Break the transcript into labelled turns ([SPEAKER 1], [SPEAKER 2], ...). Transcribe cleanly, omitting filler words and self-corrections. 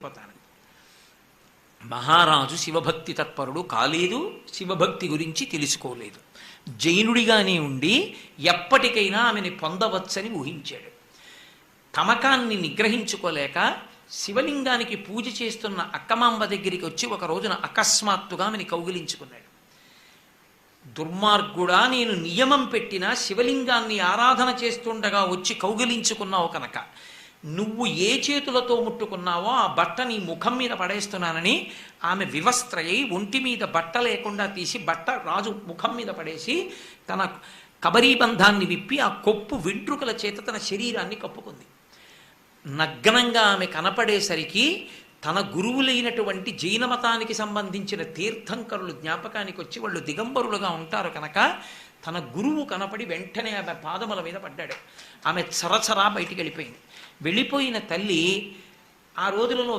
[SPEAKER 1] పోతాను. మహారాజు శివభక్తి తత్పరుడు కాలేదు, శివభక్తి గురించి తెలుసుకోలేదు. జైనుడిగానే ఉండి ఎప్పటికైనా ఆమెని పొందవచ్చని ఊహించాడు. తమకాన్ని నిగ్రహించుకోలేక శివలింగానికి పూజ చేస్తున్న అక్కమాంబ దగ్గరికి వచ్చి ఒక రోజున అకస్మాత్తుగా ఆమెని కౌగిలించుకున్నాడు. దుర్మార్గుడా, నేను నియమం పెట్టినా శివలింగాన్ని ఆరాధన చేస్తుండగా వచ్చి కౌగిలించుకున్నావు కనుక నువ్వు ఏ చేతులతో ముట్టుకున్నావో ఆ బట్ట నీ ముఖం మీద పడేస్తున్నానని ఆమె వివస్త్రయ్యి ఒంటి మీద బట్ట లేకుండా తీసి బట్ట రాజు ముఖం మీద పడేసి తన కబరీబంధాన్ని విప్పి ఆ కొప్పు వెంట్రుకల చేత తన శరీరాన్ని కప్పుకుంది. నగ్నంగా ఆమె కనపడేసరికి తన గురువులైనటువంటి జైన మతానికి సంబంధించిన తీర్థంకరులు జ్ఞాపకానికి వచ్చి వాళ్ళు దిగంబరులుగా ఉంటారు కనుక తన గురువు కనపడి వెంటనే ఆమె పాదముల మీద పడ్డాడు. ఆమె చరచరా బయటికి వెళ్ళిపోయింది. వెళ్ళిపోయిన తల్లి ఆ రోజులలో